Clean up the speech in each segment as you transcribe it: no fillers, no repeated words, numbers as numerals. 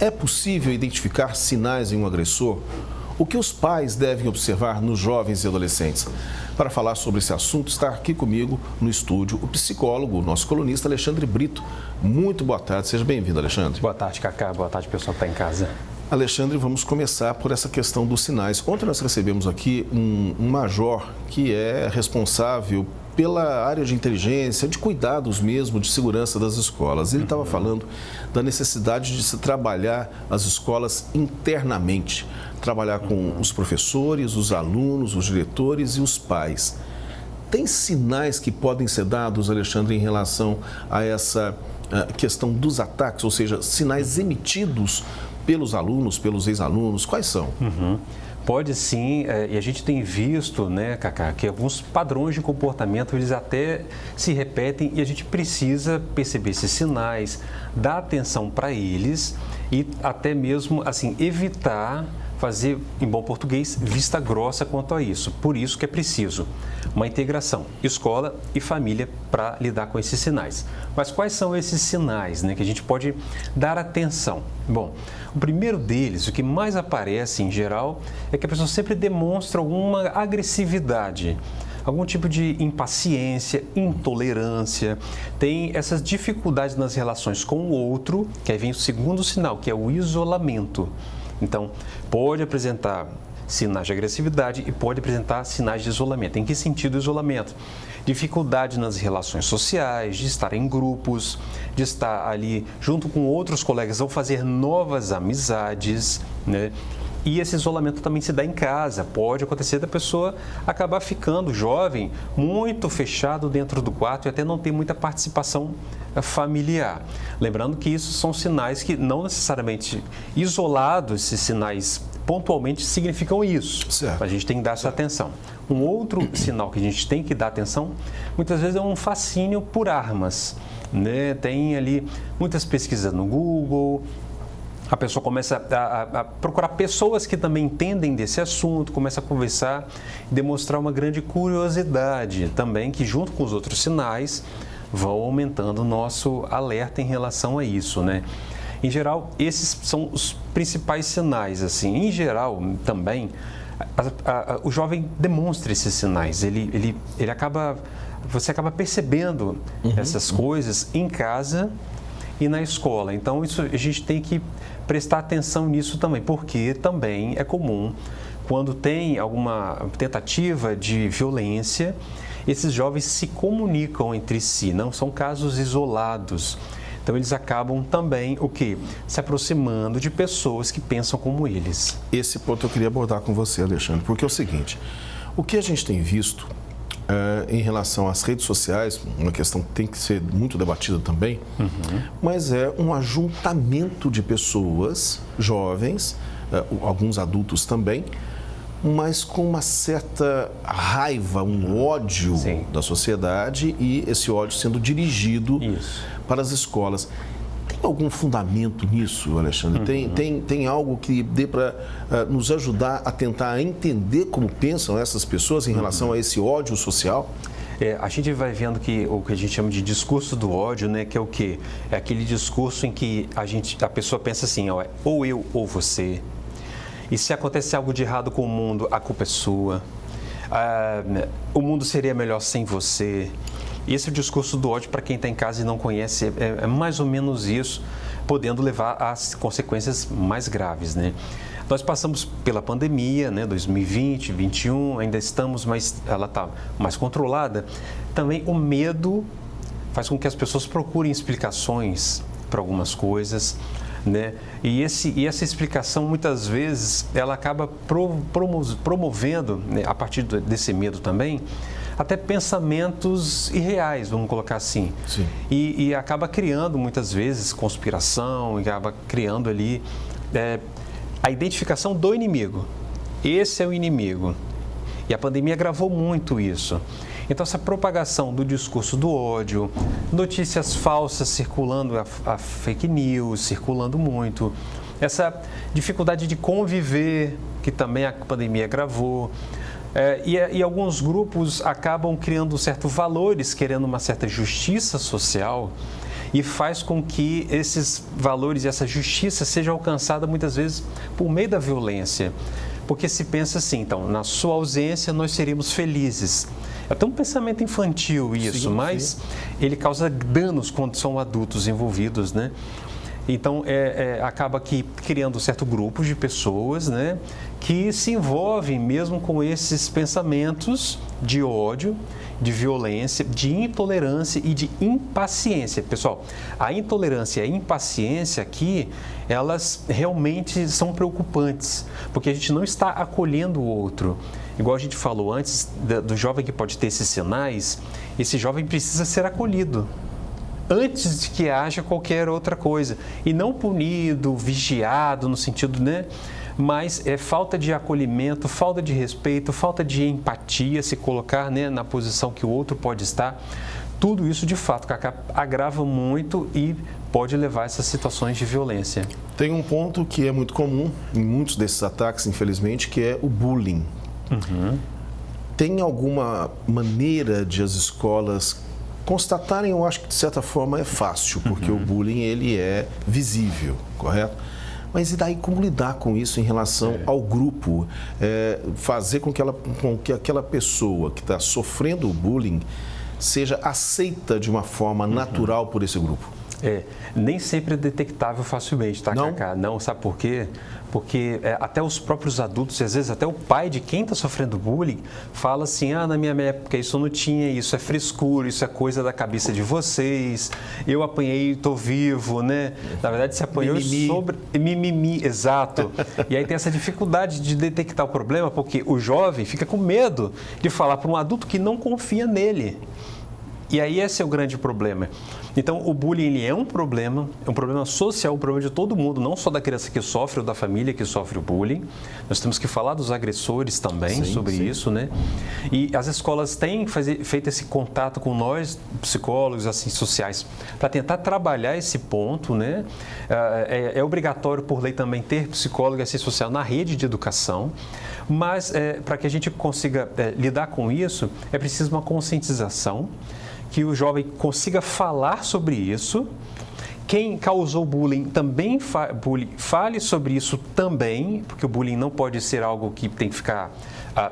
É possível identificar sinais em um agressor? O que os pais devem observar nos jovens e adolescentes? Para falar sobre esse assunto, está aqui comigo no estúdio o psicólogo, nosso colunista Alexandre Brito. Muito boa tarde, seja bem-vindo, Alexandre. Boa tarde, Cacá. Boa tarde, pessoal que está em casa. Alexandre, vamos começar por essa questão dos sinais. Ontem nós recebemos aqui um major que é responsável pela área de inteligência, de cuidados mesmo, de segurança das escolas. Ele estava falando da necessidade de se trabalhar as escolas internamente, trabalhar com os professores, os alunos, os diretores e os pais. Tem sinais que podem ser dados, Alexandre, em relação a essa questão dos ataques, ou seja, sinais emitidos pelos alunos, pelos ex-alunos, quais são? Pode sim, e a gente tem visto, né, Cacá, que alguns padrões de comportamento, eles até se repetem e a gente precisa perceber esses sinais, dar atenção para eles e até mesmo, assim, evitar fazer, em bom português, vista grossa quanto a isso. Por isso que é preciso uma integração, escola e família, para lidar com esses sinais. Mas quais são esses sinais, né, que a gente pode dar atenção? Bom, o primeiro deles, o que mais aparece em geral, é que a pessoa sempre demonstra alguma agressividade, algum tipo de impaciência, intolerância, tem essas dificuldades nas relações com o outro, que aí vem o segundo sinal, que é o isolamento. Então, pode apresentar sinais de agressividade e pode apresentar sinais de isolamento. Em que sentido isolamento? Dificuldade nas relações sociais, de estar em grupos, de estar ali junto com outros colegas ou fazer novas amizades, né? E esse isolamento também se dá em casa. Pode acontecer da pessoa acabar ficando jovem, muito fechado dentro do quarto e até não ter muita participação familiar. Lembrando que isso são sinais que não necessariamente isolados, esses sinais pontualmente significam isso. Certo. A gente tem que dar essa atenção. Um outro sinal que a gente tem que dar atenção, muitas vezes é um fascínio por armas, né? Tem ali muitas pesquisas no Google. A pessoa começa a procurar pessoas que também entendem desse assunto, começa a conversar, demonstrar uma grande curiosidade também, que junto com os outros sinais vão aumentando o nosso alerta em relação a isso, né? Em geral, esses são os principais sinais, assim. Em geral, também, o jovem demonstra esses sinais, você acaba percebendo essas coisas em casa e na escola. Então, isso, a gente tem que prestar atenção nisso também, porque também é comum, quando tem alguma tentativa de violência, esses jovens se comunicam entre si, não são casos isolados. Então, eles acabam também, o quê? Se aproximando de pessoas que pensam como eles. Esse ponto eu queria abordar com você, Alexandre, porque é o seguinte, o que a gente tem visto em relação às redes sociais, uma questão que tem que ser muito debatida também, mas é um ajuntamento de pessoas jovens, alguns adultos também, mas com uma certa raiva, um ódio da sociedade e esse ódio sendo dirigido para as escolas. Tem algum fundamento nisso, Alexandre? Tem algo que dê para nos ajudar a tentar entender como pensam essas pessoas em relação a esse ódio social? A gente vai vendo que o que a gente chama de discurso do ódio, né, que é o quê? É aquele discurso em que a pessoa pensa assim, ó, ou eu ou você. E se acontecer algo de errado com o mundo, a culpa é sua. O mundo seria melhor sem você. Esse é o discurso do ódio para quem está em casa e não conhece, é mais ou menos isso, podendo levar às consequências mais graves, né? Nós passamos pela pandemia, né, 2020, 2021, ainda estamos, mas ela está mais controlada. Também o medo faz com que as pessoas procurem explicações para algumas coisas, né? E essa explicação, muitas vezes, ela acaba promovendo, né, a partir desse medo também, até pensamentos irreais, vamos colocar assim. E acaba criando, muitas vezes, conspiração, e acaba criando ali a identificação do inimigo. Esse é o inimigo. E a pandemia agravou muito isso. Então, essa propagação do discurso do ódio, notícias falsas circulando, a fake news circulando muito, essa dificuldade de conviver, que também a pandemia agravou, E alguns grupos acabam criando certos valores, querendo uma certa justiça social, e faz com que esses valores e essa justiça seja alcançada muitas vezes por meio da violência. Porque se pensa assim, então, na sua ausência nós seríamos felizes. É até um pensamento infantil isso, mas ele causa danos quando são adultos envolvidos, né? Então, acaba que criando um certo grupo de pessoas, né, que se envolvem mesmo com esses pensamentos de ódio, de violência, de intolerância e de impaciência. Pessoal, a intolerância e a impaciência aqui, elas realmente são preocupantes, porque a gente não está acolhendo o outro. Igual a gente falou antes, do jovem que pode ter esses sinais, esse jovem precisa ser acolhido antes de que haja qualquer outra coisa. E não punido, vigiado, no sentido, né? Mas é falta de acolhimento, falta de respeito, falta de empatia, se colocar, né, na posição que o outro pode estar. Tudo isso, de fato, agrava muito e pode levar a essas situações de violência. Tem um ponto que é muito comum em muitos desses ataques, infelizmente, que é o bullying. Tem alguma maneira de as escolas constatarem? Eu acho que de certa forma é fácil, porque o bullying ele é visível, correto? Mas e daí como lidar com isso em relação ao grupo? Fazer com que aquela pessoa que está sofrendo o bullying seja aceita de uma forma natural por esse grupo? Nem sempre é detectável facilmente, tá, Cacá? Não, sabe por quê? Porque até os próprios adultos, e às vezes até o pai de quem está sofrendo bullying, fala assim, na minha época isso não tinha, isso é frescura, isso é coisa da cabeça de vocês, eu apanhei e estou vivo, né? Na verdade, se apanhou sobre... Mimimi, exato. E aí tem essa dificuldade de detectar o problema, porque o jovem fica com medo de falar para um adulto que não confia nele. E aí esse é o grande problema. Então, o bullying ele é um problema social, um problema de todo mundo, não só da criança que sofre ou da família que sofre o bullying. Nós temos que falar dos agressores também sobre isso, né? E as escolas têm feito esse contato com nós, psicólogos, assim, sociais, para tentar trabalhar esse ponto, né? É obrigatório, por lei, também ter psicólogo e assistente social na rede de educação, mas para que a gente consiga lidar com isso, é preciso uma conscientização, que o jovem consiga falar sobre isso. Quem causou bullying também fale sobre isso também, porque o bullying não pode ser algo que tem que ficar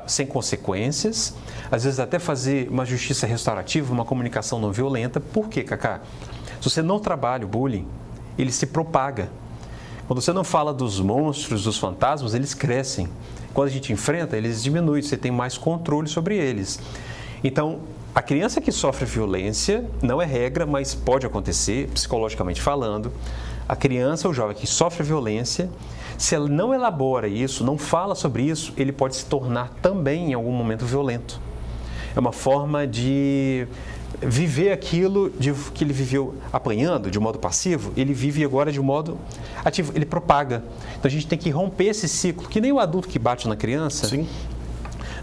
sem consequências. Às vezes até fazer uma justiça restaurativa, uma comunicação não violenta. Por quê, Cacá? Se você não trabalha o bullying, ele se propaga. Quando você não fala dos monstros, dos fantasmas, eles crescem. Quando a gente enfrenta, eles diminuem, você tem mais controle sobre eles. Então, a criança que sofre violência, não é regra, mas pode acontecer, psicologicamente falando, a criança ou o jovem que sofre violência, se ela não elabora isso, não fala sobre isso, ele pode se tornar também, em algum momento, violento. É uma forma de viver aquilo que ele viveu apanhando de modo passivo, ele vive agora de modo ativo, ele propaga. Então a gente tem que romper esse ciclo, que nem o adulto que bate na criança. Sim.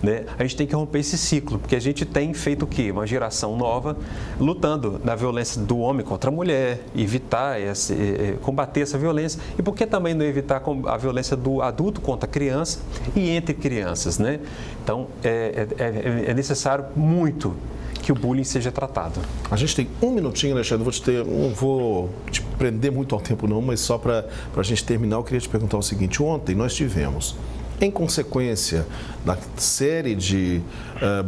Né? A gente tem que romper esse ciclo, porque a gente tem feito o quê? Uma geração nova lutando na violência do homem contra a mulher, evitar, combater essa violência. E por que também não evitar a violência do adulto contra a criança e entre crianças, né? Então, é necessário muito que o bullying seja tratado. A gente tem um minutinho, Alexandre, não vou te prender muito ao tempo não, mas só para a gente terminar, eu queria te perguntar o seguinte. Ontem nós tivemos, em consequência da série de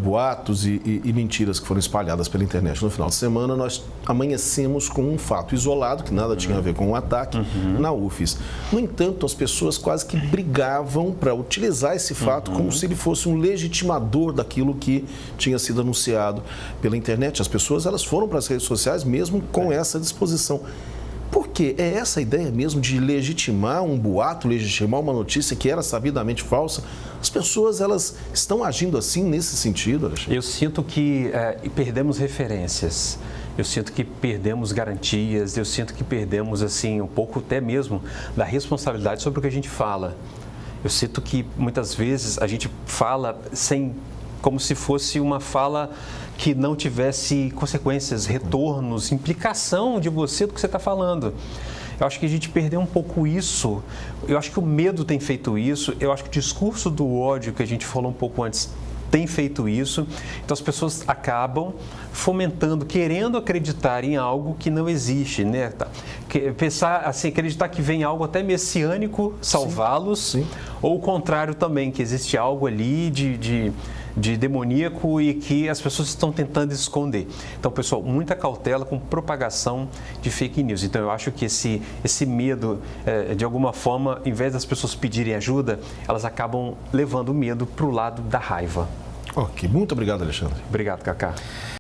boatos e mentiras que foram espalhadas pela internet no final de semana, nós amanhecemos com um fato isolado, que nada tinha a ver com um ataque, na UFES. No entanto, as pessoas quase que brigavam para utilizar esse fato como se ele fosse um legitimador daquilo que tinha sido anunciado pela internet. As pessoas elas foram para as redes sociais mesmo com essa disposição. Por quê? É essa ideia mesmo de legitimar um boato, legitimar uma notícia que era sabidamente falsa? As pessoas, elas estão agindo assim nesse sentido, Alexandre? Eu sinto que perdemos referências, eu sinto que perdemos garantias, eu sinto que perdemos, assim, um pouco até mesmo da responsabilidade sobre o que a gente fala. Eu sinto que muitas vezes a gente fala como se fosse uma fala que não tivesse consequências, retornos, implicação de você do que você está falando. Eu acho que a gente perdeu um pouco isso, eu acho que o medo tem feito isso, eu acho que o discurso do ódio que a gente falou um pouco antes tem feito isso. Então as pessoas acabam fomentando, querendo acreditar em algo que não existe, né? Pensar assim, acreditar que vem algo até messiânico salvá-los, ou o contrário também, que existe algo ali de demoníaco e que as pessoas estão tentando esconder. Então, pessoal, muita cautela com propagação de fake news. Então, eu acho que esse medo, de alguma forma, em vez das pessoas pedirem ajuda, elas acabam levando o medo para o lado da raiva. Ok, muito obrigado, Alexandre. Obrigado, Cacá.